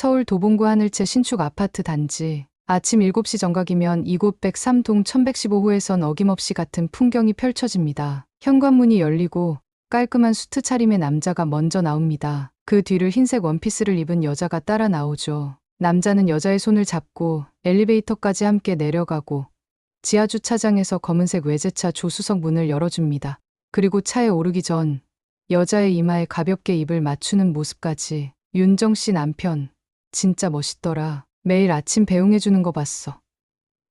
서울 도봉구 하늘채 신축 아파트 단지. 아침 7시 정각이면 이곳 103동 1115호에선 어김없이 같은 풍경이 펼쳐집니다. 현관문이 열리고 깔끔한 수트 차림의 남자가 먼저 나옵니다. 그 뒤를 흰색 원피스를 입은 여자가 따라 나오죠. 남자는 여자의 손을 잡고 엘리베이터까지 함께 내려가고 지하주차장에서 검은색 외제차 조수석 문을 열어줍니다. 그리고 차에 오르기 전 여자의 이마에 가볍게 입을 맞추는 모습까지. 윤정 씨 남편 진짜 멋있더라. 매일 아침 배웅해주는 거 봤어.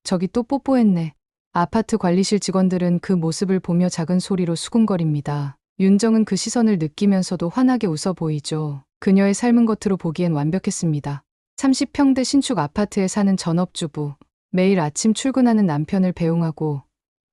저기 또 뽀뽀했네. 아파트 관리실 직원들은 그 모습을 보며 작은 소리로 수군거립니다. 윤정은 그 시선을 느끼면서도 환하게 웃어 보이죠. 그녀의 삶은 겉으로 보기엔 완벽했습니다. 30평대 신축 아파트에 사는 전업주부. 매일 아침 출근하는 남편을 배웅하고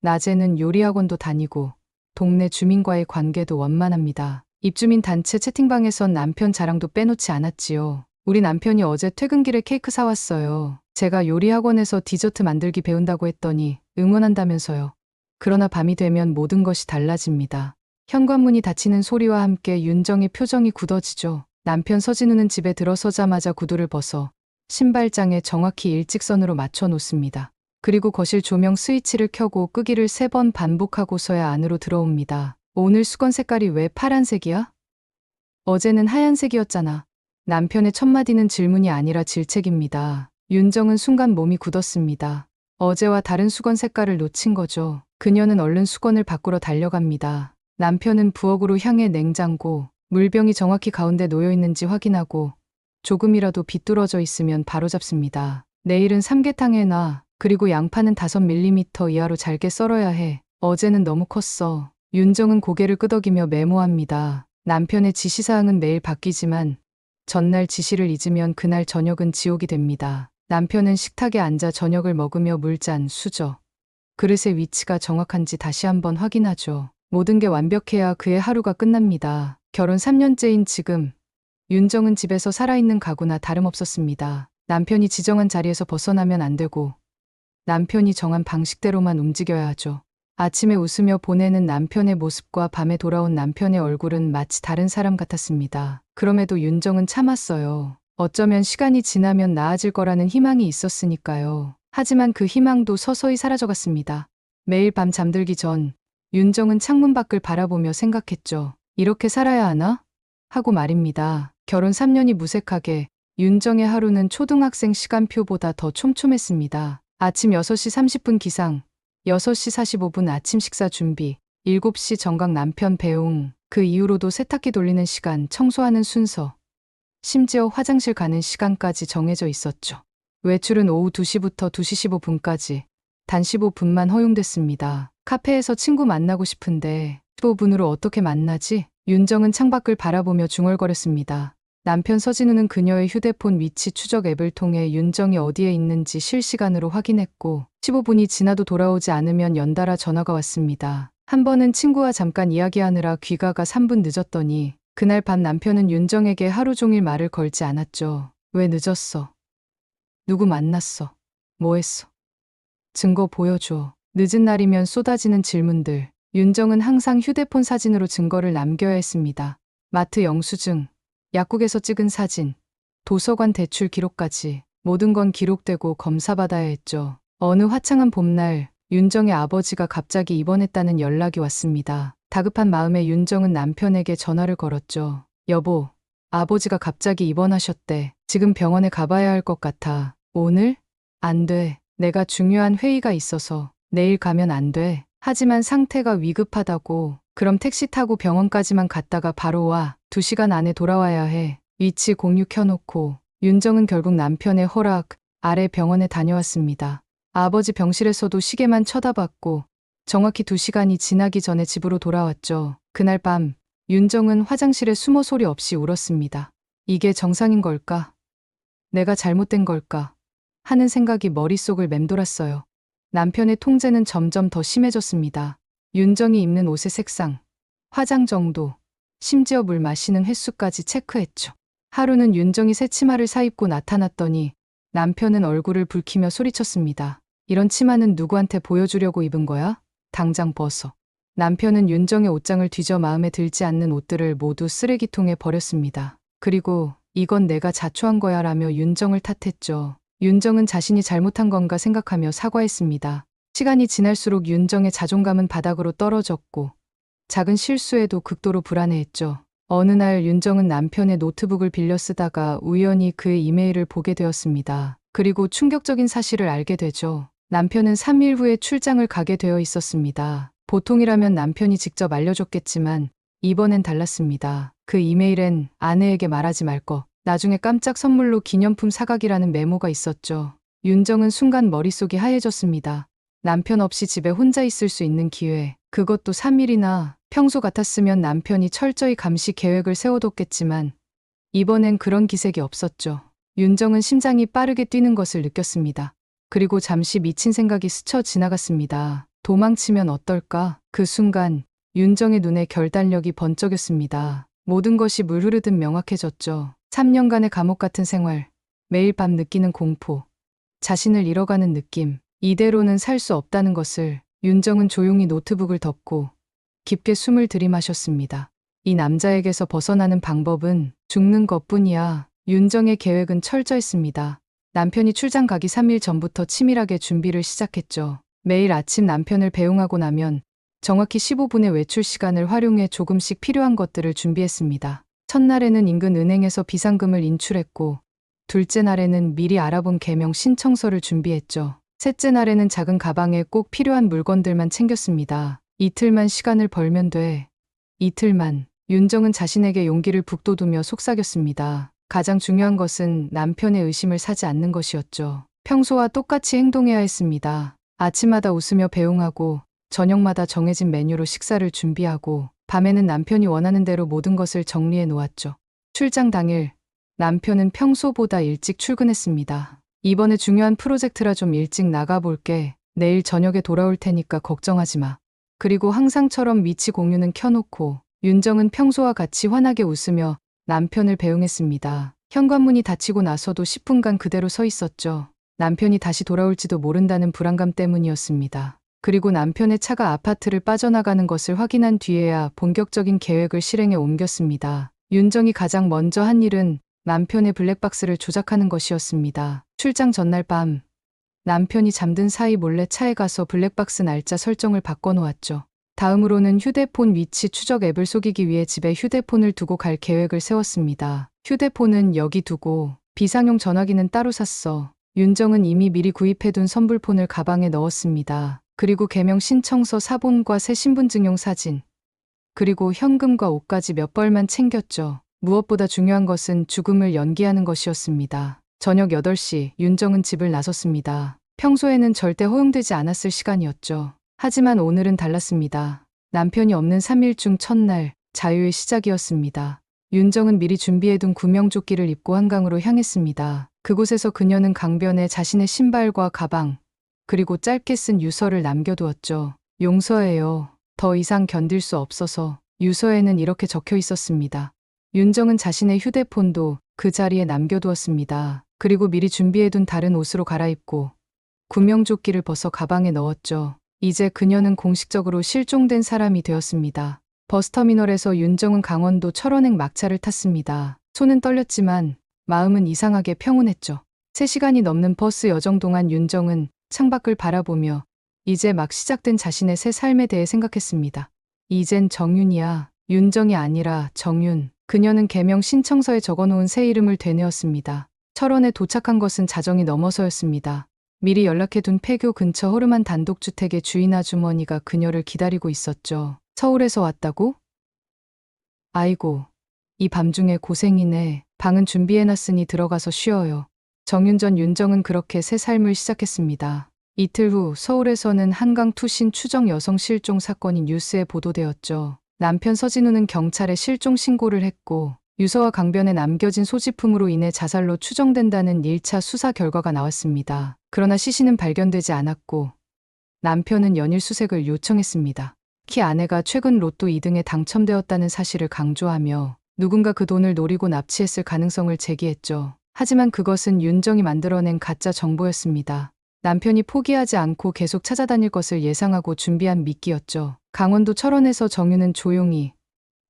낮에는 요리학원도 다니고 동네 주민과의 관계도 원만합니다. 입주민 단체 채팅방에선 남편 자랑도 빼놓지 않았지요. 우리 남편이 어제 퇴근길에 케이크 사왔어요. 제가 요리학원에서 디저트 만들기 배운다고 했더니 응원한다면서요. 그러나 밤이 되면 모든 것이 달라집니다. 현관문이 닫히는 소리와 함께 윤정의 표정이 굳어지죠. 남편 서진우는 집에 들어서자마자 구두를 벗어 신발장에 정확히 일직선으로 맞춰 놓습니다. 그리고 거실 조명 스위치를 켜고 끄기를 3번 반복하고서야 안으로 들어옵니다. 오늘 수건 색깔이 왜 파란색이야? 어제는 하얀색이었잖아. 남편의 첫마디는 질문이 아니라 질책입니다. 윤정은 순간 몸이 굳었습니다. 어제와 다른 수건 색깔을 놓친 거죠. 그녀는 얼른 수건을 바꾸러 달려갑니다. 남편은 부엌으로 향해 냉장고, 물병이 정확히 가운데 놓여 있는지 확인하고 조금이라도 비뚤어져 있으면 바로잡습니다. 내일은 삼계탕 해놔. 그리고 양파는 5mm 이하로 잘게 썰어야 해. 어제는 너무 컸어. 윤정은 고개를 끄덕이며 메모합니다. 남편의 지시사항은 매일 바뀌지만 전날 지시를 잊으면 그날 저녁은 지옥이 됩니다. 남편은 식탁에 앉아 저녁을 먹으며 물잔, 수저, 그릇의 위치가 정확한지 다시 한번 확인하죠. 모든 게 완벽해야 그의 하루가 끝납니다. 결혼 3년째인 지금 윤정은 집에서 살아있는 가구나 다름없었습니다. 남편이 지정한 자리에서 벗어나면 안 되고 남편이 정한 방식대로만 움직여야 하죠. 아침에 웃으며 보내는 남편의 모습과 밤에 돌아온 남편의 얼굴은 마치 다른 사람 같았습니다. 그럼에도 윤정은 참았어요. 어쩌면 시간이 지나면 나아질 거라는 희망이 있었으니까요. 하지만 그 희망도 서서히 사라져갔습니다. 매일 밤 잠들기 전 윤정은 창문 밖을 바라보며 생각했죠. 이렇게 살아야 하나? 하고 말입니다. 결혼 3년이 무색하게 윤정의 하루는 초등학생 시간표보다 더 촘촘했습니다. 아침 6시 30분 기상, 6시 45분 아침 식사 준비, 7시 정각 남편 배웅, 그 이후로도 세탁기 돌리는 시간, 청소하는 순서, 심지어 화장실 가는 시간까지 정해져 있었죠. 외출은 오후 2시부터 2시 15분까지 단 15분만 허용됐습니다. 카페에서 친구 만나고 싶은데 15분으로 어떻게 만나지? 윤정은 창밖을 바라보며 중얼거렸습니다. 남편 서진우는 그녀의 휴대폰 위치 추적 앱을 통해 윤정이 어디에 있는지 실시간으로 확인했고 15분이 지나도 돌아오지 않으면 연달아 전화가 왔습니다. 한 번은 친구와 잠깐 이야기하느라 귀가가 3분 늦었더니 그날 밤 남편은 윤정에게 하루 종일 말을 걸지 않았죠. 왜 늦었어? 누구 만났어? 뭐 했어? 증거 보여줘. 늦은 날이면 쏟아지는 질문들. 윤정은 항상 휴대폰 사진으로 증거를 남겨야 했습니다. 마트 영수증, 약국에서 찍은 사진, 도서관 대출 기록까지 모든 건 기록되고 검사받아야 했죠. 어느 화창한 봄날 윤정의 아버지가 갑자기 입원했다는 연락이 왔습니다. 다급한 마음에 윤정은 남편에게 전화를 걸었죠. 여보, 아버지가 갑자기 입원하셨대. 지금 병원에 가봐야 할 것 같아. 오늘? 안 돼. 내가 중요한 회의가 있어서 내일 가면 안 돼. 하지만 상태가 위급하다고. 그럼 택시 타고 병원까지만 갔다가 바로 와. 2시간 안에 돌아와야 해. 위치 공유 켜놓고 윤정은 결국 남편의 허락 아래 병원에 다녀왔습니다. 아버지 병실에서도 시계만 쳐다봤고 정확히 2시간이 지나기 전에 집으로 돌아왔죠. 그날 밤 윤정은 화장실에 숨어 소리 없이 울었습니다. 이게 정상인 걸까? 내가 잘못된 걸까? 하는 생각이 머릿속을 맴돌았어요. 남편의 통제는 점점 더 심해졌습니다. 윤정이 입는 옷의 색상, 화장 정도, 심지어 물 마시는 횟수까지 체크했죠. 하루는 윤정이 새 치마를 사입고 나타났더니 남편은 얼굴을 붉히며 소리쳤습니다. 이런 치마는 누구한테 보여주려고 입은 거야? 당장 벗어. 남편은 윤정의 옷장을 뒤져 마음에 들지 않는 옷들을 모두 쓰레기통에 버렸습니다. 그리고 이건 내가 자초한 거야 라며 윤정을 탓했죠. 윤정은 자신이 잘못한 건가 생각하며 사과했습니다. 시간이 지날수록 윤정의 자존감은 바닥으로 떨어졌고 작은 실수에도 극도로 불안해했죠. 어느 날 윤정은 남편의 노트북을 빌려 쓰다가 우연히 그의 이메일을 보게 되었습니다. 그리고 충격적인 사실을 알게 되죠. 남편은 3일 후에 출장을 가게 되어 있었습니다. 보통이라면 남편이 직접 알려줬겠지만 이번엔 달랐습니다. 그 이메일엔 아내에게 말하지 말 것, 나중에 깜짝 선물로 기념품 사가기라는 메모가 있었죠. 윤정은 순간 머릿속이 하얘졌습니다. 남편 없이 집에 혼자 있을 수 있는 기회, 그것도 3일이나. 평소 같았으면 남편이 철저히 감시 계획을 세워뒀겠지만 이번엔 그런 기색이 없었죠. 윤정은 심장이 빠르게 뛰는 것을 느꼈습니다. 그리고 잠시 미친 생각이 스쳐 지나갔습니다. 도망치면 어떨까? 그 순간 윤정의 눈에 결단력이 번쩍였습니다. 모든 것이 물 흐르듯 명확해졌죠. 3년간의 감옥 같은 생활, 매일 밤 느끼는 공포, 자신을 잃어가는 느낌, 이대로는 살 수 없다는 것을. 윤정은 조용히 노트북을 덮고 깊게 숨을 들이마셨습니다. 이 남자에게서 벗어나는 방법은 죽는 것뿐이야. 윤정의 계획은 철저했습니다. 남편이 출장 가기 3일 전부터 치밀하게 준비를 시작했죠. 매일 아침 남편을 배웅하고 나면 정확히 15분의 외출 시간을 활용해 조금씩 필요한 것들을 준비했습니다. 첫날에는 인근 은행에서 비상금을 인출했고, 둘째 날에는 미리 알아본 개명 신청서를 준비했죠. 셋째 날에는 작은 가방에 꼭 필요한 물건들만 챙겼습니다. 이틀만 시간을 벌면 돼. 이틀만. 윤정은 자신에게 용기를 북돋우며 속삭였습니다. 가장 중요한 것은 남편의 의심을 사지 않는 것이었죠. 평소와 똑같이 행동해야 했습니다. 아침마다 웃으며 배웅하고 저녁마다 정해진 메뉴로 식사를 준비하고 밤에는 남편이 원하는 대로 모든 것을 정리해 놓았죠. 출장 당일 남편은 평소보다 일찍 출근했습니다. 이번에 중요한 프로젝트라 좀 일찍 나가볼게. 내일 저녁에 돌아올 테니까 걱정하지 마. 그리고 항상처럼 위치 공유는 켜놓고 윤정은 평소와 같이 환하게 웃으며 남편을 배웅했습니다. 현관문이 닫히고 나서도 10분간 그대로 서 있었죠. 남편이 다시 돌아올지도 모른다는 불안감 때문이었습니다. 그리고 남편의 차가 아파트를 빠져나가는 것을 확인한 뒤에야 본격적인 계획을 실행에 옮겼습니다. 윤정이 가장 먼저 한 일은 남편의 블랙박스를 조작하는 것이었습니다. 출장 전날 밤 남편이 잠든 사이 몰래 차에 가서 블랙박스 날짜 설정을 바꿔놓았죠. 다음으로는 휴대폰 위치 추적 앱을 속이기 위해 집에 휴대폰을 두고 갈 계획을 세웠습니다. 휴대폰은 여기 두고 비상용 전화기는 따로 샀어. 윤정은 이미 미리 구입해둔 선불폰을 가방에 넣었습니다. 그리고 개명 신청서 사본과 새 신분증용 사진, 그리고 현금과 옷까지 몇 벌만 챙겼죠. 무엇보다 중요한 것은 죽음을 연기하는 것이었습니다. 저녁 8시 윤정은 집을 나섰습니다. 평소에는 절대 허용되지 않았을 시간이었죠. 하지만 오늘은 달랐습니다. 남편이 없는 3일 중 첫날, 자유의 시작이었습니다. 윤정은 미리 준비해둔 구명조끼를 입고 한강으로 향했습니다. 그곳에서 그녀는 강변에 자신의 신발과 가방, 그리고 짧게 쓴 유서를 남겨두었죠. 용서해요. 더 이상 견딜 수 없어서. 유서에는 이렇게 적혀 있었습니다. 윤정은 자신의 휴대폰도 그 자리에 남겨두었습니다. 그리고 미리 준비해둔 다른 옷으로 갈아입고 구명조끼를 벗어 가방에 넣었죠. 이제 그녀는 공식적으로 실종된 사람이 되었습니다. 버스터미널에서 윤정은 강원도 철원행 막차를 탔습니다. 손은 떨렸지만 마음은 이상하게 평온했죠. 3시간이 넘는 버스 여정 동안 윤정은 창밖을 바라보며 이제 막 시작된 자신의 새 삶에 대해 생각했습니다. 이젠 정윤이야. 윤정이 아니라 정윤. 그녀는 개명 신청서에 적어놓은 새 이름을 되뇌었습니다. 철원에 도착한 것은 자정이 넘어서였습니다. 미리 연락해둔 폐교 근처 허름한 단독주택의 주인 아주머니가 그녀를 기다리고 있었죠. 서울에서 왔다고? 아이고, 이 밤중에 고생이네. 방은 준비해놨으니 들어가서 쉬어요. 정윤 전 윤정은 그렇게 새 삶을 시작했습니다. 이틀 후 서울에서는 한강 투신 추정 여성 실종 사건이 뉴스에 보도되었죠. 남편 서진우는 경찰에 실종 신고를 했고 유서와 강변에 남겨진 소지품으로 인해 자살로 추정된다는 1차 수사 결과가 나왔습니다. 그러나 시신은 발견되지 않았고 남편은 연일 수색을 요청했습니다. 특히 아내가 최근 로또 2등에 당첨되었다는 사실을 강조하며 누군가 그 돈을 노리고 납치했을 가능성을 제기했죠. 하지만 그것은 윤정이 만들어낸 가짜 정보였습니다. 남편이 포기하지 않고 계속 찾아다닐 것을 예상하고 준비한 미끼였죠. 강원도 철원에서 정윤은 조용히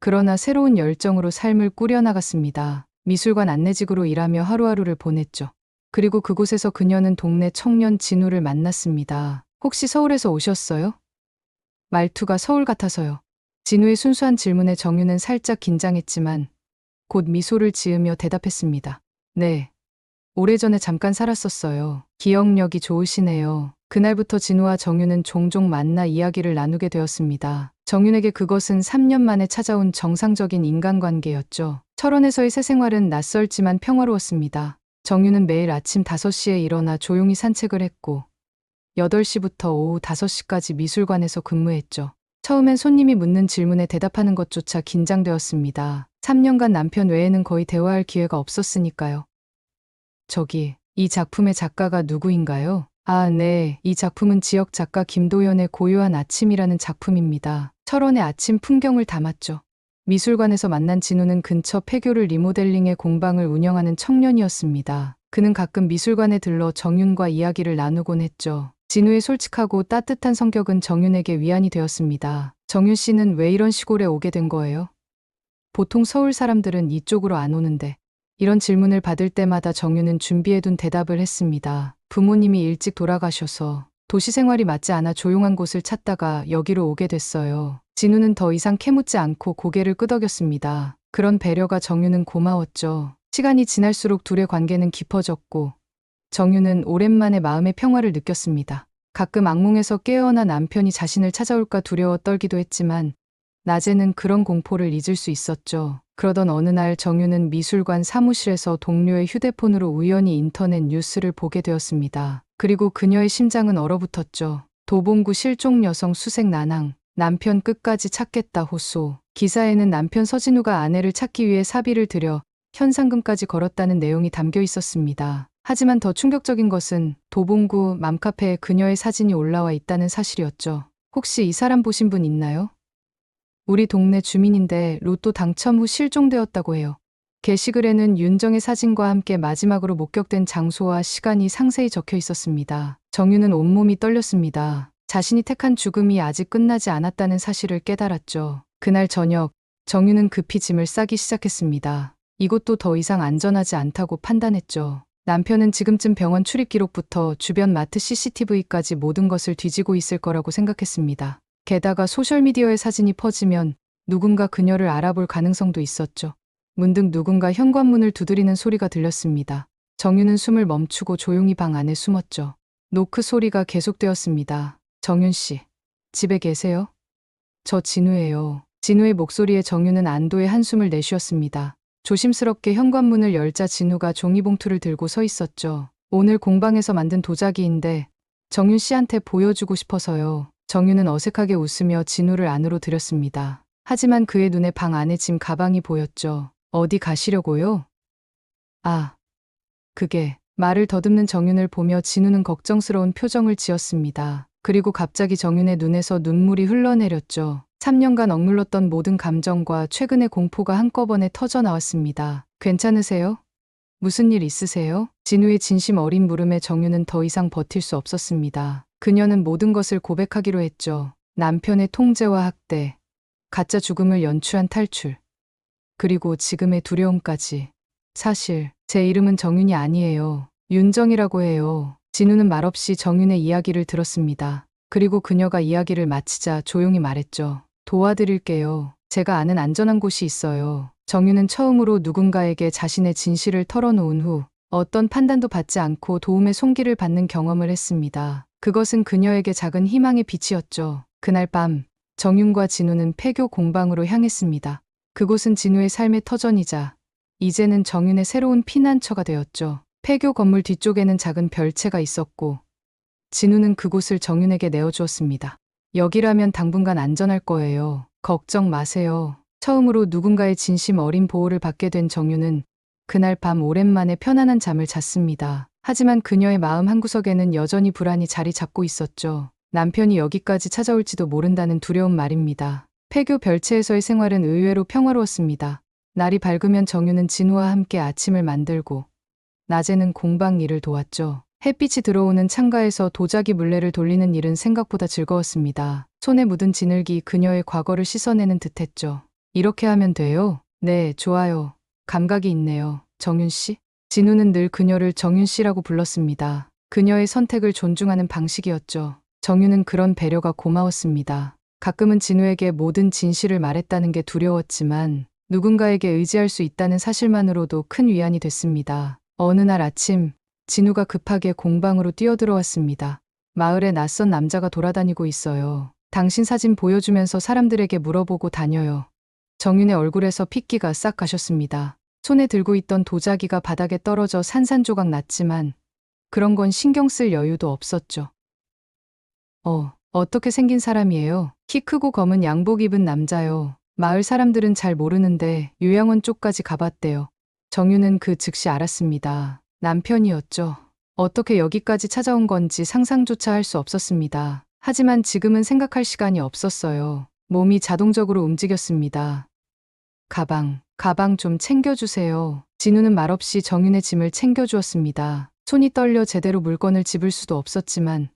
그러나 새로운 열정으로 삶을 꾸려나갔습니다. 미술관 안내직으로 일하며 하루하루를 보냈죠. 그리고 그곳에서 그녀는 동네 청년 진우를 만났습니다. 혹시 서울에서 오셨어요? 말투가 서울 같아서요. 진우의 순수한 질문에 정유는 살짝 긴장했지만 곧 미소를 지으며 대답했습니다. 네. 오래전에 잠깐 살았었어요. 기억력이 좋으시네요. 그날부터 진우와 정유는 종종 만나 이야기를 나누게 되었습니다. 정윤에게 그것은 3년 만에 찾아온 정상적인 인간관계였죠. 철원에서의 새 생활은 낯설지만 평화로웠습니다. 정윤은 매일 아침 5시에 일어나 조용히 산책을 했고 8시부터 오후 5시까지 미술관에서 근무했죠. 처음엔 손님이 묻는 질문에 대답하는 것조차 긴장되었습니다. 3년간 남편 외에는 거의 대화할 기회가 없었으니까요. 저기, 이 작품의 작가가 누구인가요? 아, 네. 이 작품은 지역 작가 김도연의 고요한 아침이라는 작품입니다. 철원의 아침 풍경을 담았죠. 미술관에서 만난 진우는 근처 폐교를 리모델링의 공방을 운영하는 청년이었습니다. 그는 가끔 미술관에 들러 정윤과 이야기를 나누곤 했죠. 진우의 솔직하고 따뜻한 성격은 정윤에게 위안이 되었습니다. 정윤 씨는 왜 이런 시골에 오게 된 거예요? 보통 서울 사람들은 이쪽으로 안 오는데. 이런 질문을 받을 때마다 정윤은 준비해둔 대답을 했습니다. 부모님이 일찍 돌아가셔서 도시 생활이 맞지 않아 조용한 곳을 찾다가 여기로 오게 됐어요. 진우는 더 이상 캐묻지 않고 고개를 끄덕였습니다. 그런 배려가 정윤은 고마웠죠. 시간이 지날수록 둘의 관계는 깊어졌고 정윤은 오랜만에 마음의 평화를 느꼈습니다. 가끔 악몽에서 깨어나 남편이 자신을 찾아올까 두려워 떨기도 했지만 낮에는 그런 공포를 잊을 수 있었죠. 그러던 어느 날 정윤은 미술관 사무실에서 동료의 휴대폰으로 우연히 인터넷 뉴스를 보게 되었습니다. 그리고 그녀의 심장은 얼어붙었죠. 도봉구 실종 여성 수색 난항, 남편 끝까지 찾겠다 호소. 기사에는 남편 서진우가 아내를 찾기 위해 사비를 들여 현상금까지 걸었다는 내용이 담겨 있었습니다. 하지만 더 충격적인 것은 도봉구 맘카페에 그녀의 사진이 올라와 있다는 사실이었죠. 혹시 이 사람 보신 분 있나요? 우리 동네 주민인데 로또 당첨 후 실종되었다고 해요. 게시글에는 윤정의 사진과 함께 마지막으로 목격된 장소와 시간이 상세히 적혀 있었습니다. 정유는 온몸이 떨렸습니다. 자신이 택한 죽음이 아직 끝나지 않았다는 사실을 깨달았죠. 그날 저녁, 정유는 급히 짐을 싸기 시작했습니다. 이곳도 더 이상 안전하지 않다고 판단했죠. 남편은 지금쯤 병원 출입 기록부터 주변 마트 CCTV까지 모든 것을 뒤지고 있을 거라고 생각했습니다. 게다가 소셜미디어의 사진이 퍼지면 누군가 그녀를 알아볼 가능성도 있었죠. 문득 누군가 현관문을 두드리는 소리가 들렸습니다. 정윤은 숨을 멈추고 조용히 방 안에 숨었죠. 노크 소리가 계속되었습니다. 정윤 씨, 집에 계세요? 저 진우예요. 진우의 목소리에 정윤은 안도의 한숨을 내쉬었습니다. 조심스럽게 현관문을 열자 진우가 종이봉투를 들고 서 있었죠. 오늘 공방에서 만든 도자기인데 정윤 씨한테 보여주고 싶어서요. 정윤은 어색하게 웃으며 진우를 안으로 들였습니다. 하지만 그의 눈에 방 안에 짐 가방이 보였죠. 어디 가시려고요? 아, 그게 말을 더듬는 정윤을 보며 진우는 걱정스러운 표정을 지었습니다. 그리고 갑자기 정윤의 눈에서 눈물이 흘러내렸죠. 3년간 억눌렀던 모든 감정과 최근의 공포가 한꺼번에 터져 나왔습니다. 괜찮으세요? 무슨 일 있으세요? 진우의 진심 어린 물음에 정윤은 더 이상 버틸 수 없었습니다. 그녀는 모든 것을 고백하기로 했죠. 남편의 통제와 학대, 가짜 죽음을 연출한 탈출, 그리고 지금의 두려움까지. 사실 제 이름은 정윤이 아니에요. 윤정이라고 해요. 진우는 말없이 정윤의 이야기를 들었습니다. 그리고 그녀가 이야기를 마치자 조용히 말했죠. 도와드릴게요. 제가 아는 안전한 곳이 있어요. 정윤은 처음으로 누군가에게 자신의 진실을 털어놓은 후 어떤 판단도 받지 않고 도움의 손길을 받는 경험을 했습니다. 그것은 그녀에게 작은 희망의 빛이었죠. 그날 밤 정윤과 진우는 폐교 공방으로 향했습니다. 그곳은 진우의 삶의 터전이자 이제는 정윤의 새로운 피난처가 되었죠. 폐교 건물 뒤쪽에는 작은 별채가 있었고 진우는 그곳을 정윤에게 내어주었습니다. 여기라면 당분간 안전할 거예요. 걱정 마세요. 처음으로 누군가의 진심 어린 보호를 받게 된 정윤은 그날 밤 오랜만에 편안한 잠을 잤습니다. 하지만 그녀의 마음 한구석에는 여전히 불안이 자리 잡고 있었죠. 남편이 여기까지 찾아올지도 모른다는 두려움 말입니다. 폐교 별채에서의 생활은 의외로 평화로웠습니다. 날이 밝으면 정윤은 진우와 함께 아침을 만들고 낮에는 공방 일을 도왔죠. 햇빛이 들어오는 창가에서 도자기 물레를 돌리는 일은 생각보다 즐거웠습니다. 손에 묻은 진흙이 그녀의 과거를 씻어내는 듯했죠. 이렇게 하면 돼요? 네, 좋아요. 감각이 있네요. 정윤 씨? 진우는 늘 그녀를 정윤 씨라고 불렀습니다. 그녀의 선택을 존중하는 방식이었죠. 정윤은 그런 배려가 고마웠습니다. 가끔은 진우에게 모든 진실을 말했다는 게 두려웠지만 누군가에게 의지할 수 있다는 사실만으로도 큰 위안이 됐습니다. 어느 날 아침, 진우가 급하게 공방으로 뛰어들어왔습니다. 마을에 낯선 남자가 돌아다니고 있어요. 당신 사진 보여주면서 사람들에게 물어보고 다녀요. 정윤의 얼굴에서 핏기가 싹 가셨습니다. 손에 들고 있던 도자기가 바닥에 떨어져 산산조각 났지만 그런 건 신경 쓸 여유도 없었죠. 어떻게 생긴 사람이에요? 키 크고 검은 양복 입은 남자요. 마을 사람들은 잘 모르는데 요양원 쪽까지 가봤대요. 정윤은 그 즉시 알았습니다. 남편이었죠. 어떻게 여기까지 찾아온 건지 상상조차 할 수 없었습니다. 하지만 지금은 생각할 시간이 없었어요. 몸이 자동적으로 움직였습니다. 가방 좀 챙겨주세요. 진우는 말없이 정윤의 짐을 챙겨주었습니다. 손이 떨려 제대로 물건을 집을 수도 없었지만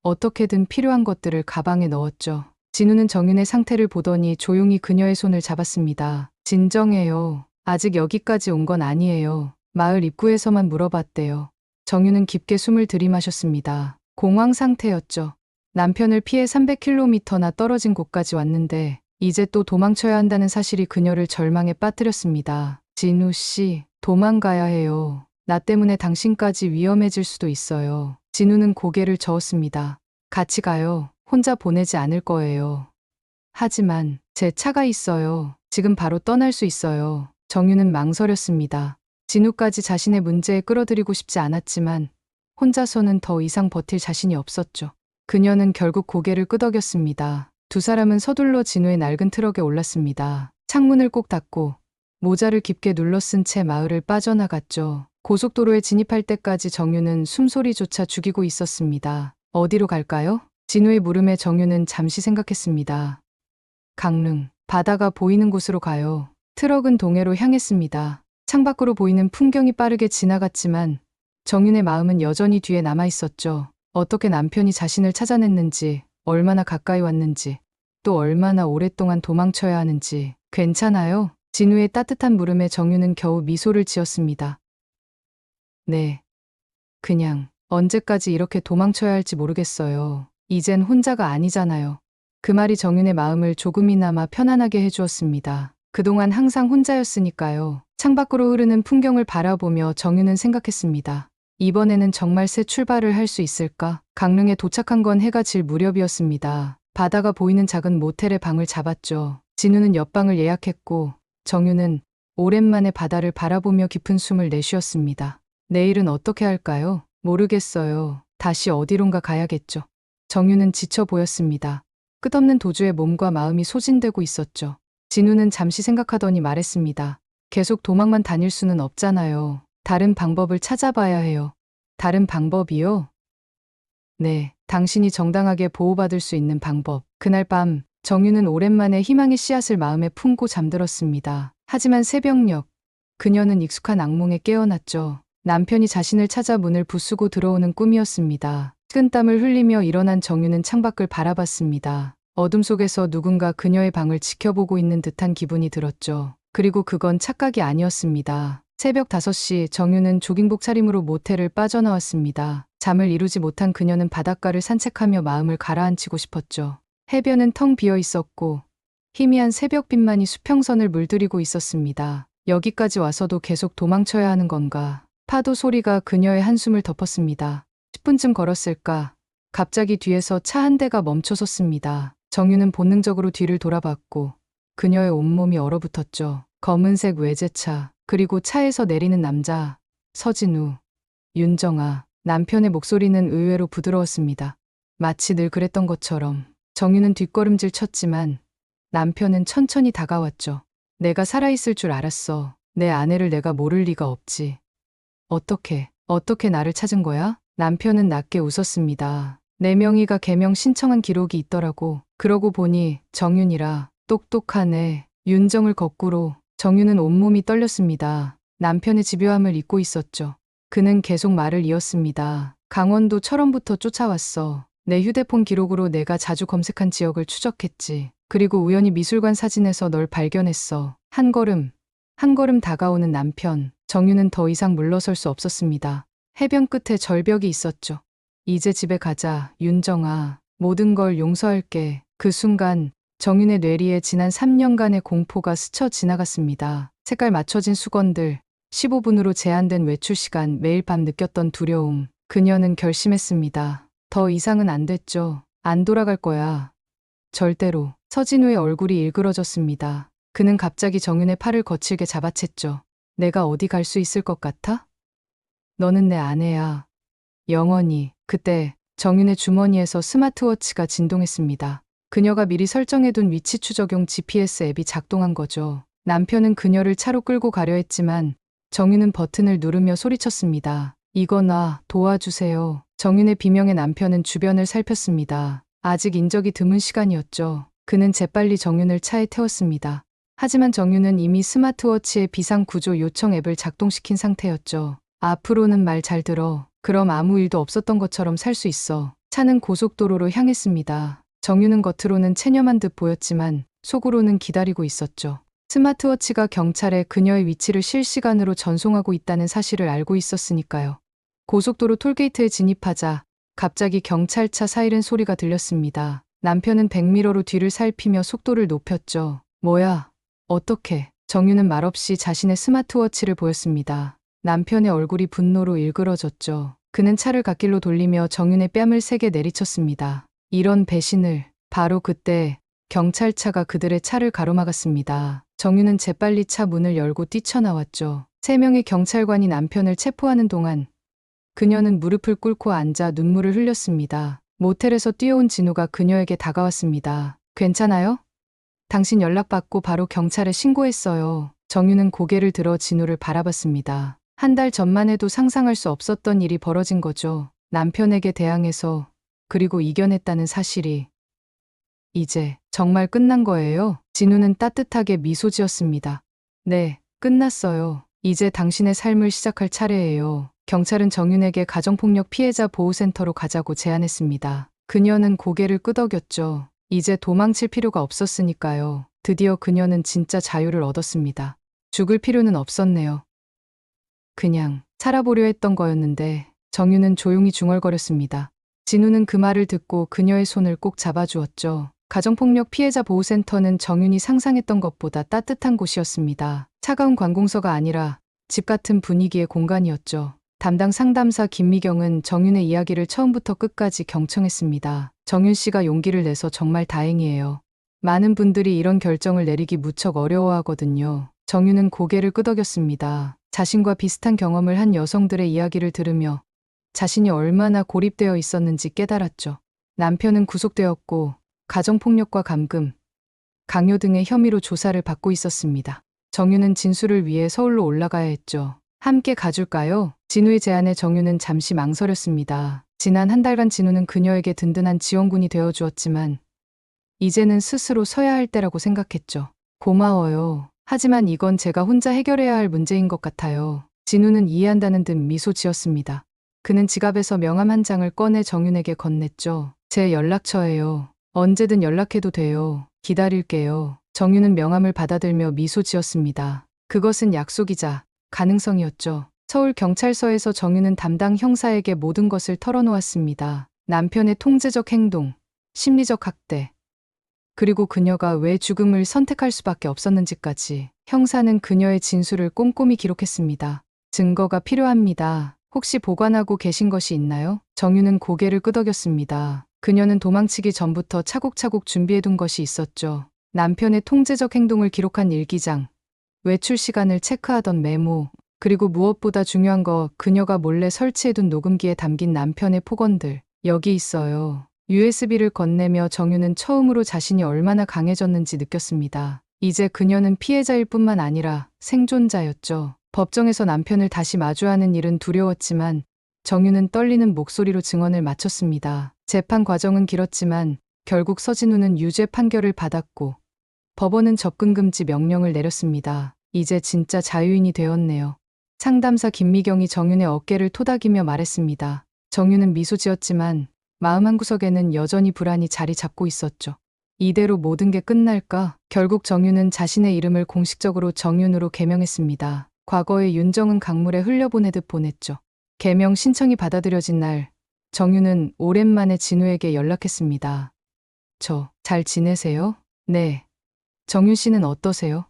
어떻게든 필요한 것들을 가방에 넣었죠. 진우는 정윤의 상태를 보더니 조용히 그녀의 손을 잡았습니다. 진정해요. 아직 여기까지 온 건 아니에요. 마을 입구에서만 물어봤대요. 정윤은 깊게 숨을 들이마셨습니다. 공황 상태였죠. 남편을 피해 300km나 떨어진 곳까지 왔는데 이제 또 도망쳐야 한다는 사실이 그녀를 절망에 빠뜨렸습니다. 진우 씨, 도망가야 해요. 나 때문에 당신까지 위험해질 수도 있어요. 진우는 고개를 저었습니다. 같이 가요. 혼자 보내지 않을 거예요. 하지만 제 차가 있어요. 지금 바로 떠날 수 있어요. 정윤은 망설였습니다. 진우까지 자신의 문제에 끌어들이고 싶지 않았지만 혼자서는 더 이상 버틸 자신이 없었죠. 그녀는 결국 고개를 끄덕였습니다. 두 사람은 서둘러 진우의 낡은 트럭에 올랐습니다. 창문을 꼭 닫고 모자를 깊게 눌러 쓴 채 마을을 빠져나갔죠. 고속도로에 진입할 때까지 정윤은 숨소리조차 죽이고 있었습니다. 어디로 갈까요? 진우의 물음에 정윤은 잠시 생각했습니다. 강릉, 바다가 보이는 곳으로 가요. 트럭은 동해로 향했습니다. 창밖으로 보이는 풍경이 빠르게 지나갔지만 정윤의 마음은 여전히 뒤에 남아 있었죠. 어떻게 남편이 자신을 찾아냈는지, 얼마나 가까이 왔는지, 또 얼마나 오랫동안 도망쳐야 하는지. 괜찮아요? 진우의 따뜻한 물음에 정윤은 겨우 미소를 지었습니다. 네. 그냥 언제까지 이렇게 도망쳐야 할지 모르겠어요. 이젠 혼자가 아니잖아요. 그 말이 정윤의 마음을 조금이나마 편안하게 해주었습니다. 그동안 항상 혼자였으니까요. 창밖으로 흐르는 풍경을 바라보며 정윤은 생각했습니다. 이번에는 정말 새 출발을 할 수 있을까? 강릉에 도착한 건 해가 질 무렵이었습니다. 바다가 보이는 작은 모텔에 방을 잡았죠. 진우는 옆방을 예약했고 정윤은 오랜만에 바다를 바라보며 깊은 숨을 내쉬었습니다. 내일은 어떻게 할까요? 모르겠어요. 다시 어디론가 가야겠죠. 정윤은 지쳐 보였습니다. 끝없는 도주에 몸과 마음이 소진되고 있었죠. 진우는 잠시 생각하더니 말했습니다. 계속 도망만 다닐 수는 없잖아요. 다른 방법을 찾아봐야 해요. 다른 방법이요? 네, 당신이 정당하게 보호받을 수 있는 방법. 그날 밤 정윤은 오랜만에 희망의 씨앗을 마음에 품고 잠들었습니다. 하지만 새벽녘 그녀는 익숙한 악몽에 깨어났죠. 남편이 자신을 찾아 문을 부수고 들어오는 꿈이었습니다. 식은땀을 흘리며 일어난 정윤은 창밖을 바라봤습니다. 어둠 속에서 누군가 그녀의 방을 지켜보고 있는 듯한 기분이 들었죠. 그리고 그건 착각이 아니었습니다. 새벽 5시 정윤은 조깅복 차림으로 모텔을 빠져나왔습니다. 잠을 이루지 못한 그녀는 바닷가를 산책하며 마음을 가라앉히고 싶었죠. 해변은 텅 비어 있었고 희미한 새벽빛만이 수평선을 물들이고 있었습니다. 여기까지 와서도 계속 도망쳐야 하는 건가? 파도 소리가 그녀의 한숨을 덮었습니다. 10분쯤 걸었을까? 갑자기 뒤에서 차 한 대가 멈춰섰습니다. 정윤은 본능적으로 뒤를 돌아봤고 그녀의 온몸이 얼어붙었죠. 검은색 외제차, 그리고 차에서 내리는 남자, 서진우, 윤정아. 남편의 목소리는 의외로 부드러웠습니다. 마치 늘 그랬던 것처럼. 정윤은 뒷걸음질 쳤지만 남편은 천천히 다가왔죠. 내가 살아있을 줄 알았어. 내 아내를 내가 모를 리가 없지. 어떻게 나를 찾은 거야? 남편은 낮게 웃었습니다. 네 명이가 개명 신청한 기록이 있더라고. 그러고 보니 정윤이라. 똑똑한 애. 윤정을 거꾸로. 정윤은 온몸이 떨렸습니다. 남편의 집요함을 잊고 있었죠. 그는 계속 말을 이었습니다. 강원도 철원부터 쫓아왔어. 내 휴대폰 기록으로 내가 자주 검색한 지역을 추적했지. 그리고 우연히 미술관 사진에서 널 발견했어. 한 걸음, 한 걸음 다가오는 남편. 정유는 더 이상 물러설 수 없었습니다. 해변 끝에 절벽이 있었죠. 이제 집에 가자, 윤정아. 모든 걸 용서할게. 그 순간 정윤의 뇌리에 지난 3년간의 공포가 스쳐 지나갔습니다. 색깔 맞춰진 수건들, 15분으로 제한된 외출 시간, 매일 밤 느꼈던 두려움. 그녀는 결심했습니다. 더 이상은 안 됐죠. 안 돌아갈 거야. 절대로. 서진우의 얼굴이 일그러졌습니다. 그는 갑자기 정윤의 팔을 거칠게 잡아챘죠. 내가 어디 갈 수 있을 것 같아? 너는 내 아내야. 영원히. 그때 정윤의 주머니에서 스마트워치가 진동했습니다. 그녀가 미리 설정해둔 위치 추적용 GPS 앱이 작동한 거죠. 남편은 그녀를 차로 끌고 가려 했지만 정윤은 버튼을 누르며 소리쳤습니다. 이거나 도와주세요. 정윤의 비명에 남편은 주변을 살폈습니다. 아직 인적이 드문 시간이었죠. 그는 재빨리 정윤을 차에 태웠습니다. 하지만 정윤은 이미 스마트워치의 비상구조 요청 앱을 작동시킨 상태였죠. 앞으로는 말 잘 들어. 그럼 아무 일도 없었던 것처럼 살 수 있어. 차는 고속도로로 향했습니다. 정윤은 겉으로는 체념한 듯 보였지만 속으로는 기다리고 있었죠. 스마트워치가 경찰에 그녀의 위치를 실시간으로 전송하고 있다는 사실을 알고 있었으니까요. 고속도로 톨게이트에 진입하자 갑자기 경찰차 사이렌 소리가 들렸습니다. 남편은 백미러로 뒤를 살피며 속도를 높였죠. 뭐야? 어떻게? 정윤은 말없이 자신의 스마트워치를 보였습니다. 남편의 얼굴이 분노로 일그러졌죠. 그는 차를 갓길로 돌리며 정윤의 뺨을 세게 내리쳤습니다. 이런 배신을. 바로 그때 경찰차가 그들의 차를 가로막았습니다. 정윤은 재빨리 차 문을 열고 뛰쳐나왔죠. 3명의 경찰관이 남편을 체포하는 동안 그녀는 무릎을 꿇고 앉아 눈물을 흘렸습니다. 모텔에서 뛰어온 진우가 그녀에게 다가왔습니다. 괜찮아요? 당신 연락받고 바로 경찰에 신고했어요. 정윤은 고개를 들어 진우를 바라봤습니다. 한 달 전만 해도 상상할 수 없었던 일이 벌어진 거죠. 남편에게 대항해서 그리고 이겨냈다는 사실이. 이제 정말 끝난 거예요? 진우는 따뜻하게 미소 지었습니다. 네, 끝났어요. 이제 당신의 삶을 시작할 차례예요. 경찰은 정윤에게 가정폭력 피해자 보호센터로 가자고 제안했습니다. 그녀는 고개를 끄덕였죠. 이제 도망칠 필요가 없었으니까요. 드디어 그녀는 진짜 자유를 얻었습니다. 죽을 필요는 없었네요. 그냥 살아보려 했던 거였는데. 정윤은 조용히 중얼거렸습니다. 진우는 그 말을 듣고 그녀의 손을 꼭 잡아주었죠. 가정폭력 피해자 보호센터는 정윤이 상상했던 것보다 따뜻한 곳이었습니다. 차가운 관공서가 아니라 집 같은 분위기의 공간이었죠. 담당 상담사 김미경은 정윤의 이야기를 처음부터 끝까지 경청했습니다. 정윤 씨가 용기를 내서 정말 다행이에요. 많은 분들이 이런 결정을 내리기 무척 어려워하거든요. 정윤은 고개를 끄덕였습니다. 자신과 비슷한 경험을 한 여성들의 이야기를 들으며 자신이 얼마나 고립되어 있었는지 깨달았죠. 남편은 구속되었고 가정폭력과 감금, 강요 등의 혐의로 조사를 받고 있었습니다. 정윤은 진술을 위해 서울로 올라가야 했죠. 함께 가줄까요? 진우의 제안에 정윤은 잠시 망설였습니다. 지난 한 달간 진우는 그녀에게 든든한 지원군이 되어주었지만 이제는 스스로 서야 할 때라고 생각했죠. 고마워요. 하지만 이건 제가 혼자 해결해야 할 문제인 것 같아요. 진우는 이해한다는 듯 미소 지었습니다. 그는 지갑에서 명함 한 장을 꺼내 정윤에게 건넸죠. 제 연락처예요. 언제든 연락해도 돼요. 기다릴게요. 정윤은 명함을 받아들며 미소 지었습니다. 그것은 약속이자 가능성이었죠. 서울경찰서에서 정윤은 담당 형사에게 모든 것을 털어놓았습니다. 남편의 통제적 행동, 심리적 학대, 그리고 그녀가 왜 죽음을 선택할 수밖에 없었는지까지. 형사는 그녀의 진술을 꼼꼼히 기록했습니다. 증거가 필요합니다. 혹시 보관하고 계신 것이 있나요? 정윤은 고개를 끄덕였습니다. 그녀는 도망치기 전부터 차곡차곡 준비해둔 것이 있었죠. 남편의 통제적 행동을 기록한 일기장, 외출 시간을 체크하던 메모, 그리고 무엇보다 중요한 거 그녀가 몰래 설치해둔 녹음기에 담긴 남편의 폭언들. 여기 있어요. USB를 건네며 정윤은 처음으로 자신이 얼마나 강해졌는지 느꼈습니다. 이제 그녀는 피해자일 뿐만 아니라 생존자였죠. 법정에서 남편을 다시 마주하는 일은 두려웠지만 정윤은 떨리는 목소리로 증언을 마쳤습니다. 재판 과정은 길었지만 결국 서진우는 유죄 판결을 받았고 법원은 접근금지 명령을 내렸습니다. 이제 진짜 자유인이 되었네요. 상담사 김미경이 정윤의 어깨를 토닥이며 말했습니다. 정윤은 미소 지었지만 마음 한구석에는 여전히 불안이 자리 잡고 있었죠. 이대로 모든 게 끝날까? 결국 정윤은 자신의 이름을 공식적으로 정윤으로 개명했습니다. 과거의 윤정은 강물에 흘려보내듯 보냈죠. 개명 신청이 받아들여진 날, 정윤은 오랜만에 진우에게 연락했습니다. 저, 잘 지내세요? 네. 정윤 씨는 어떠세요?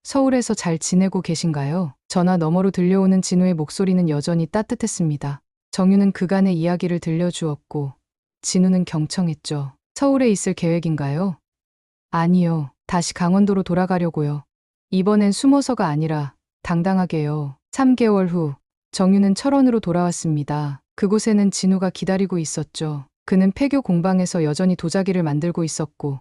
서울에서 잘 지내고 계신가요? 전화 너머로 들려오는 진우의 목소리는 여전히 따뜻했습니다. 정윤은 그간의 이야기를 들려주었고, 진우는 경청했죠. 서울에 있을 계획인가요? 아니요. 다시 강원도로 돌아가려고요. 이번엔 숨어서가 아니라 당당하게요. 3개월 후, 정윤은 철원으로 돌아왔습니다. 그곳에는 진우가 기다리고 있었죠. 그는 폐교 공방에서 여전히 도자기를 만들고 있었고,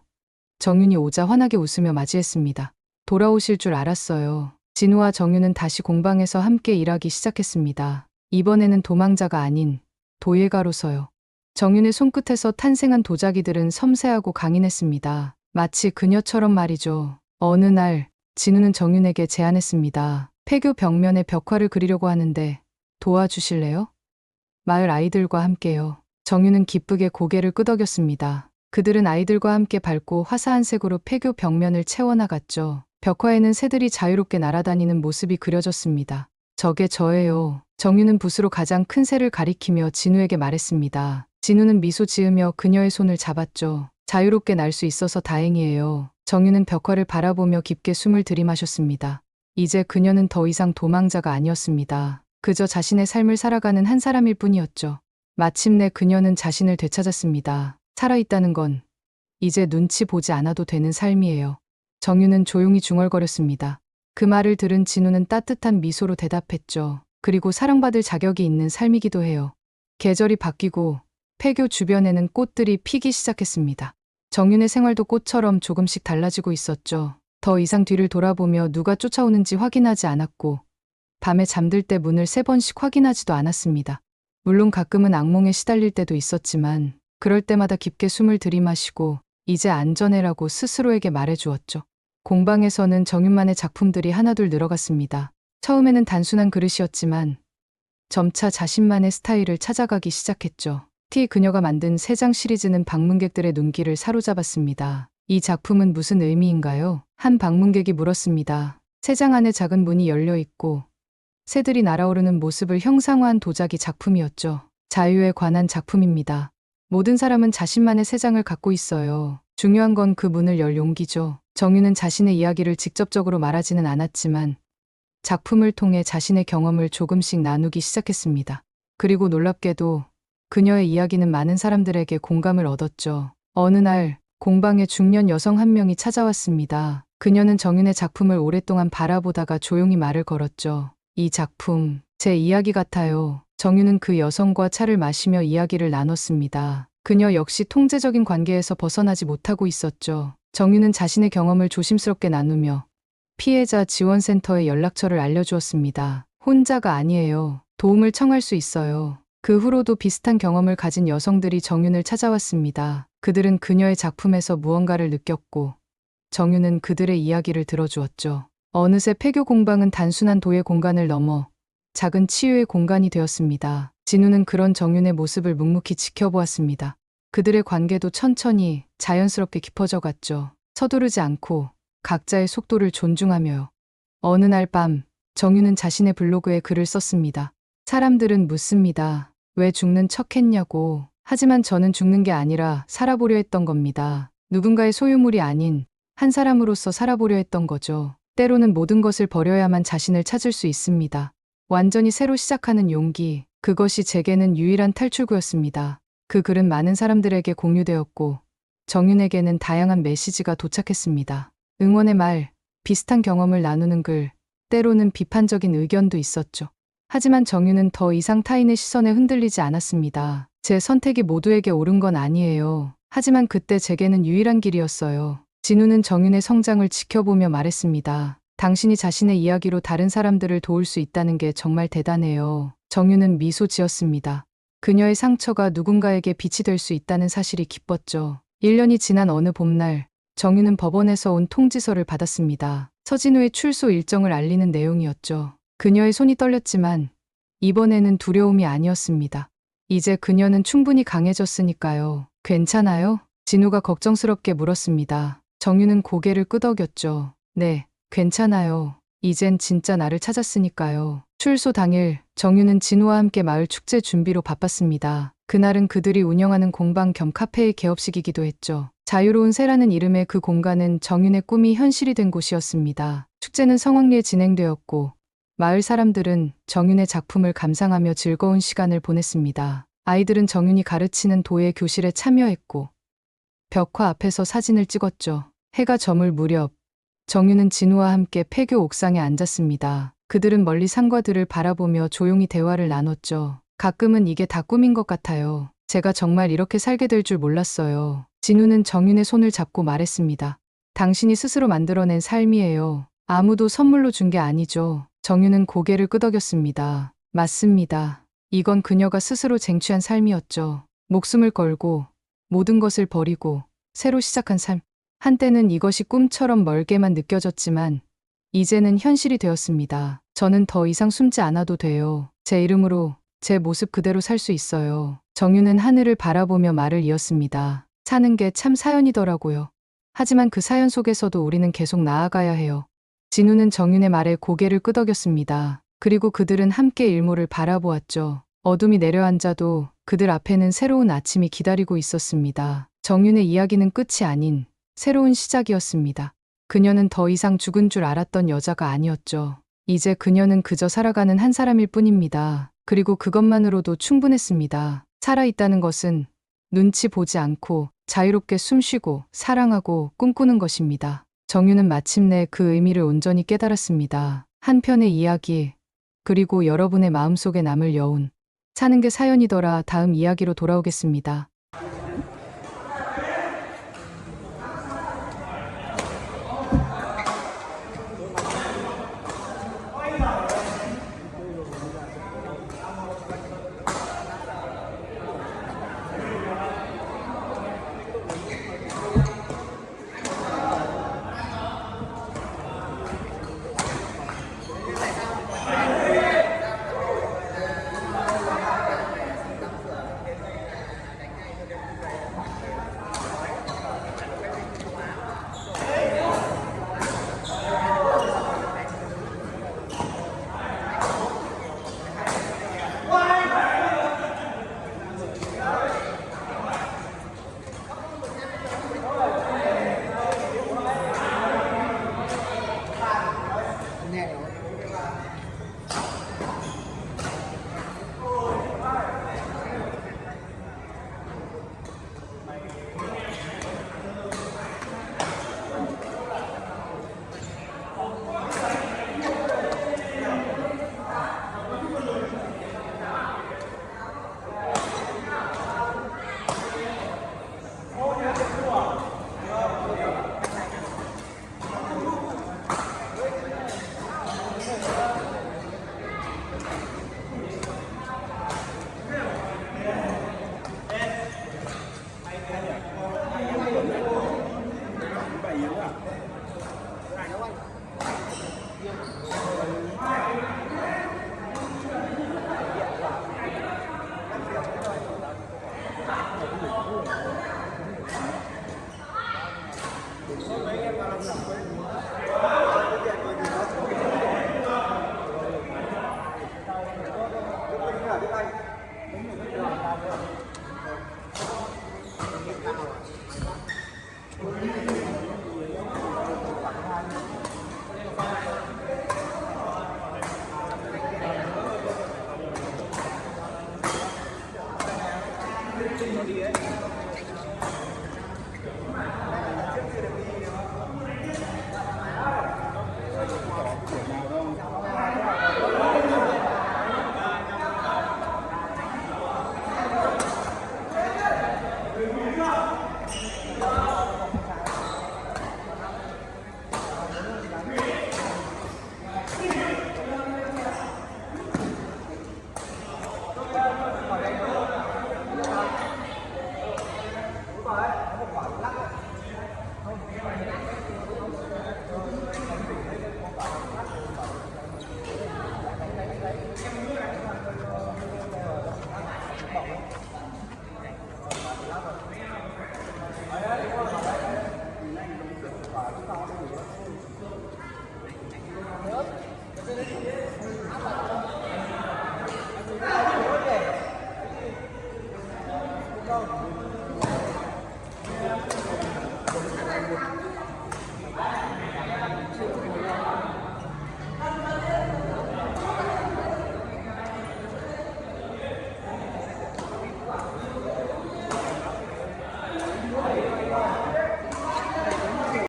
정윤이 오자 환하게 웃으며 맞이했습니다. 돌아오실 줄 알았어요. 진우와 정윤은 다시 공방에서 함께 일하기 시작했습니다. 이번에는 도망자가 아닌 도예가로서요. 정윤의 손끝에서 탄생한 도자기들은 섬세하고 강인했습니다. 마치 그녀처럼 말이죠. 어느 날 진우는 정윤에게 제안했습니다. 폐교 벽면에 벽화를 그리려고 하는데 도와주실래요? 마을 아이들과 함께요. 정윤은 기쁘게 고개를 끄덕였습니다. 그들은 아이들과 함께 밝고 화사한 색으로 폐교 벽면을 채워나갔죠. 벽화에는 새들이 자유롭게 날아다니는 모습이 그려졌습니다. 저게 저예요. 정윤은 붓으로 가장 큰 새를 가리키며 진우에게 말했습니다. 진우는 미소 지으며 그녀의 손을 잡았죠. 자유롭게 날 수 있어서 다행이에요. 정윤은 벽화를 바라보며 깊게 숨을 들이마셨습니다. 이제 그녀는 더 이상 도망자가 아니었습니다. 그저 자신의 삶을 살아가는 한 사람일 뿐이었죠. 마침내 그녀는 자신을 되찾았습니다. 살아있다는 건 이제 눈치 보지 않아도 되는 삶이에요. 정윤은 조용히 중얼거렸습니다. 그 말을 들은 진우는 따뜻한 미소로 대답했죠. 그리고 사랑받을 자격이 있는 삶이기도 해요. 계절이 바뀌고 폐교 주변에는 꽃들이 피기 시작했습니다. 정윤의 생활도 꽃처럼 조금씩 달라지고 있었죠. 더 이상 뒤를 돌아보며 누가 쫓아오는지 확인하지 않았고, 밤에 잠들 때 문을 3번씩 확인하지도 않았습니다. 물론 가끔은 악몽에 시달릴 때도 있었지만, 그럴 때마다 깊게 숨을 들이마시고 이제 안전해라고 스스로에게 말해주었죠. 공방에서는 정윤만의 작품들이 하나둘 늘어갔습니다. 처음에는 단순한 그릇이었지만 점차 자신만의 스타일을 찾아가기 시작했죠. 그녀가 만든 3장 시리즈는 방문객들의 눈길을 사로잡았습니다. 이 작품은 무슨 의미인가요? 한 방문객이 물었습니다. 3장 안에 작은 문이 열려 있고 새들이 날아오르는 모습을 형상화한 도자기 작품이었죠. 자유에 관한 작품입니다. 모든 사람은 자신만의 3장을 갖고 있어요. 중요한 건 그 문을 열 용기죠. 정윤은 자신의 이야기를 직접적으로 말하지는 않았지만 작품을 통해 자신의 경험을 조금씩 나누기 시작했습니다. 그리고 놀랍게도 그녀의 이야기는 많은 사람들에게 공감을 얻었죠. 어느 날 공방에 중년 여성 한 명이 찾아왔습니다. 그녀는 정윤의 작품을 오랫동안 바라보다가 조용히 말을 걸었죠. 이 작품, 제 이야기 같아요. 정윤은 그 여성과 차를 마시며 이야기를 나눴습니다. 그녀 역시 통제적인 관계에서 벗어나지 못하고 있었죠. 정윤은 자신의 경험을 조심스럽게 나누며 피해자 지원센터의 연락처를 알려주었습니다. 혼자가 아니에요. 도움을 청할 수 있어요. 그 후로도 비슷한 경험을 가진 여성들이 정윤을 찾아왔습니다. 그들은 그녀의 작품에서 무언가를 느꼈고 정윤은 그들의 이야기를 들어주었죠. 어느새 폐교 공방은 단순한 도예 공간을 넘어 작은 치유의 공간이 되었습니다. 진우는 그런 정윤의 모습을 묵묵히 지켜보았습니다. 그들의 관계도 천천히 자연스럽게 깊어져 갔죠. 서두르지 않고 각자의 속도를 존중하며요. 어느 날 밤 정윤은 자신의 블로그에 글을 썼습니다. 사람들은 묻습니다. 왜 죽는 척 했냐고. 하지만 저는 죽는 게 아니라 살아보려 했던 겁니다. 누군가의 소유물이 아닌 한 사람으로서 살아보려 했던 거죠. 때로는 모든 것을 버려야만 자신을 찾을 수 있습니다. 완전히 새로 시작하는 용기, 그것이 제게는 유일한 탈출구였습니다. 그 글은 많은 사람들에게 공유되었고 정윤에게는 다양한 메시지가 도착했습니다. 응원의 말, 비슷한 경험을 나누는 글, 때로는 비판적인 의견도 있었죠. 하지만 정윤은 더 이상 타인의 시선에 흔들리지 않았습니다. 제 선택이 모두에게 옳은 건 아니에요. 하지만 그때 제게는 유일한 길이었어요. 진우는 정윤의 성장을 지켜보며 말했습니다. 당신이 자신의 이야기로 다른 사람들을 도울 수 있다는 게 정말 대단해요. 정윤은 미소 지었습니다. 그녀의 상처가 누군가에게 빛이 될 수 있다는 사실이 기뻤죠. 1년이 지난 어느 봄날, 정윤은 법원에서 온 통지서를 받았습니다. 서진우의 출소 일정을 알리는 내용이었죠. 그녀의 손이 떨렸지만 이번에는 두려움이 아니었습니다. 이제 그녀는 충분히 강해졌으니까요. 괜찮아요? 진우가 걱정스럽게 물었습니다. 정유는 고개를 끄덕였죠. 네, 괜찮아요. 이젠 진짜 나를 찾았으니까요. 출소 당일 정유는 진우와 함께 마을 축제 준비로 바빴습니다. 그날은 그들이 운영하는 공방 겸 카페의 개업식이기도 했죠. 자유로운 새라는 이름의 그 공간은 정윤의 꿈이 현실이 된 곳이었습니다. 축제는 성황리에 진행되었고 마을 사람들은 정윤의 작품을 감상하며 즐거운 시간을 보냈습니다. 아이들은 정윤이 가르치는 도예 교실에 참여했고 벽화 앞에서 사진을 찍었죠. 해가 저물 무렵 정윤은 진우와 함께 폐교 옥상에 앉았습니다. 그들은 멀리 산과들을 바라보며 조용히 대화를 나눴죠. 가끔은 이게 다 꿈인 것 같아요. 제가 정말 이렇게 살게 될 줄 몰랐어요. 진우는 정윤의 손을 잡고 말했습니다. 당신이 스스로 만들어낸 삶이에요. 아무도 선물로 준 게 아니죠. 정윤은 고개를 끄덕였습니다. 맞습니다. 이건 그녀가 스스로 쟁취한 삶이었죠. 목숨을 걸고 모든 것을 버리고 새로 시작한 삶. 한때는 이것이 꿈처럼 멀게만 느껴졌지만 이제는 현실이 되었습니다. 저는 더 이상 숨지 않아도 돼요. 제 이름으로 제 모습 그대로 살 수 있어요. 정유는 하늘을 바라보며 말을 이었습니다. 사는 게 참 사연이더라고요. 하지만 그 사연 속에서도 우리는 계속 나아가야 해요. 진우는 정윤의 말에 고개를 끄덕였습니다. 그리고 그들은 함께 일몰을 바라보았죠. 어둠이 내려앉아도 그들 앞에는 새로운 아침이 기다리고 있었습니다. 정윤의 이야기는 끝이 아닌 새로운 시작이었습니다. 그녀는 더 이상 죽은 줄 알았던 여자가 아니었죠. 이제 그녀는 그저 살아가는 한 사람일 뿐입니다. 그리고 그것만으로도 충분했습니다. 살아있다는 것은 눈치 보지 않고 자유롭게 숨쉬고 사랑하고 꿈꾸는 것입니다. 정유는 마침내 그 의미를 온전히 깨달았습니다. 한 편의 이야기, 그리고 여러분의 마음속에 남을 여운. 사는 게 사연이더라. 다음 이야기로 돌아오겠습니다.